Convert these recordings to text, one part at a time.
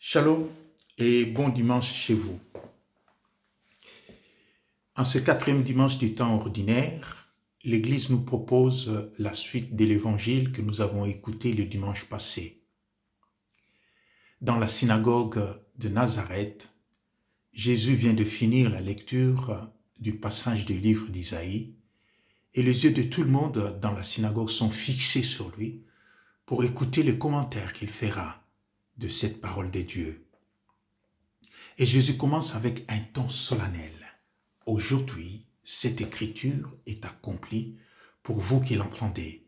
Shalom et bon dimanche chez vous. En ce quatrième dimanche du temps ordinaire, l'Église nous propose la suite de l'évangile que nous avons écouté le dimanche passé. Dans la synagogue de Nazareth, Jésus vient de finir la lecture du passage du livre d'Isaïe et les yeux de tout le monde dans la synagogue sont fixés sur lui pour écouter le commentaire qu'il fera de cette parole de Dieu. Et Jésus commence avec un ton solennel. Aujourd'hui, cette écriture est accomplie pour vous qui l'entendez.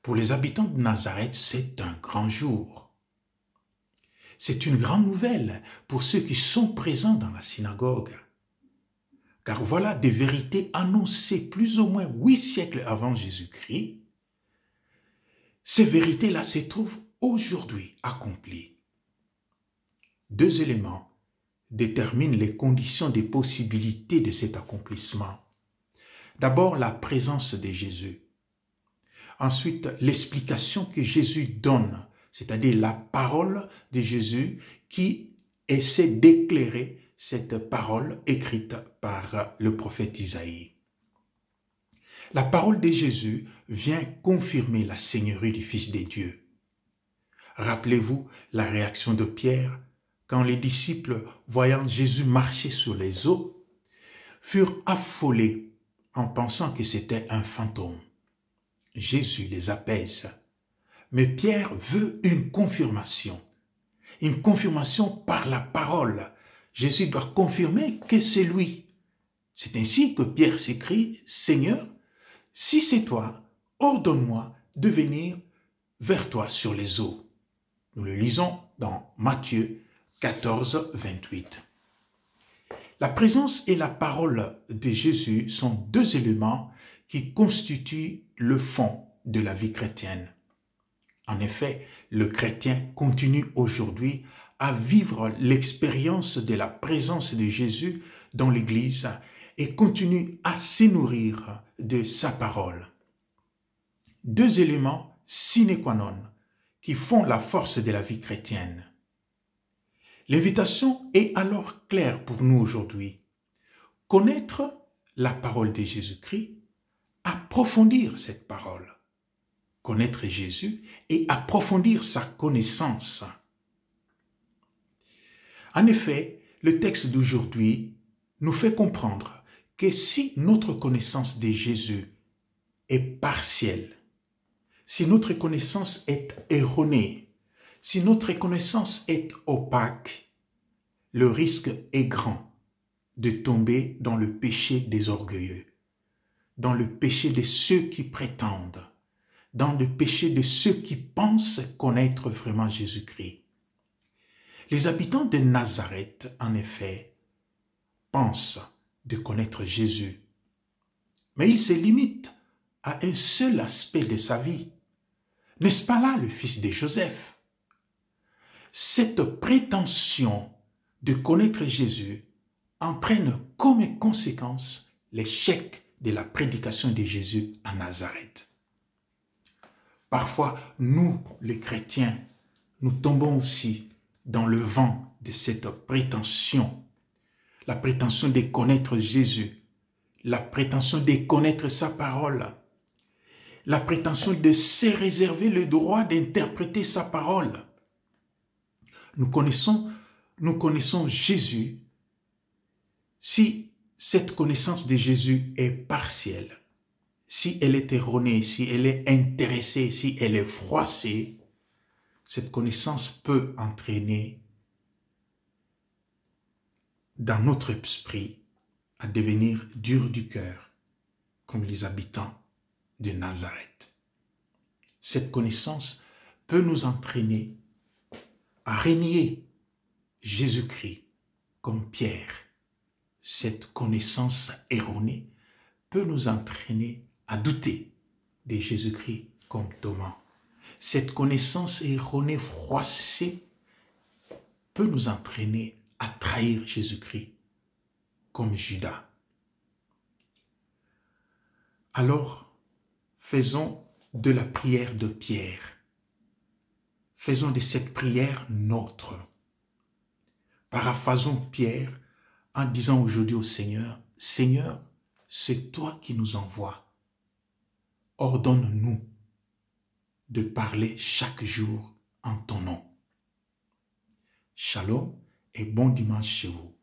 Pour les habitants de Nazareth, c'est un grand jour. C'est une grande nouvelle pour ceux qui sont présents dans la synagogue. Car voilà des vérités annoncées plus ou moins 8 siècles avant Jésus-Christ. Ces vérités-là se trouvent aujourd'hui accomplies. 2 éléments déterminent les conditions des possibilités de cet accomplissement. D'abord, la présence de Jésus. Ensuite, l'explication que Jésus donne, c'est-à-dire la parole de Jésus qui essaie d'éclairer cette parole écrite par le prophète Isaïe. La parole de Jésus vient confirmer la seigneurie du Fils de Dieu. Rappelez-vous la réaction de Pierre quand les disciples, voyant Jésus marcher sur les eaux, furent affolés en pensant que c'était un fantôme. Jésus les apaise. Mais Pierre veut une confirmation par la parole. Jésus doit confirmer que c'est lui. C'est ainsi que Pierre s'écrie, « Seigneur, si c'est toi, ordonne-moi de venir vers toi sur les eaux. » Nous le lisons dans Matthieu 14, 28. La présence et la parole de Jésus sont 2 éléments qui constituent le fond de la vie chrétienne. En effet, le chrétien continue aujourd'hui à vivre l'expérience de la présence de Jésus dans l'Église et continue à se nourrir de sa parole. 2 éléments sine qua non qui font la force de la vie chrétienne. L'invitation est alors claire pour nous aujourd'hui. Connaître la parole de Jésus-Christ, approfondir cette parole. Connaître Jésus et approfondir sa connaissance. En effet, le texte d'aujourd'hui nous fait comprendre que si notre connaissance de Jésus est partielle, si notre connaissance est erronée, si notre connaissance est opaque, le risque est grand de tomber dans le péché des orgueilleux, dans le péché de ceux qui prétendent, dans le péché de ceux qui pensent connaître vraiment Jésus-Christ. Les habitants de Nazareth, en effet, pensent de connaître Jésus, mais ils se limitent à un seul aspect de sa vie. N'est-ce pas là le fils de Joseph? Cette prétention de connaître Jésus entraîne comme conséquence l'échec de la prédication de Jésus à Nazareth. Parfois, nous, les chrétiens, nous tombons aussi dans le vent de cette prétention. La prétention de connaître Jésus, la prétention de connaître sa parole, la prétention de se réserver le droit d'interpréter sa parole. Nous connaissons Jésus. Si cette connaissance de Jésus est partielle, si elle est erronée, si elle est intéressée, si elle est froissée, cette connaissance peut entraîner dans notre esprit à devenir dur du cœur, comme les habitants de Nazareth. Cette connaissance peut nous entraîner à renier Jésus-Christ comme Pierre. Cette connaissance erronée peut nous entraîner à douter de Jésus-Christ comme Thomas. Cette connaissance erronée, froissée, peut nous entraîner à trahir Jésus-Christ comme Judas. Alors, faisons de la prière de Pierre. Faisons de cette prière nôtre. Paraphrasons Pierre en disant aujourd'hui au Seigneur, « Seigneur, c'est toi qui nous envoies. Ordonne-nous de parler chaque jour en ton nom. » Shalom et bon dimanche chez vous.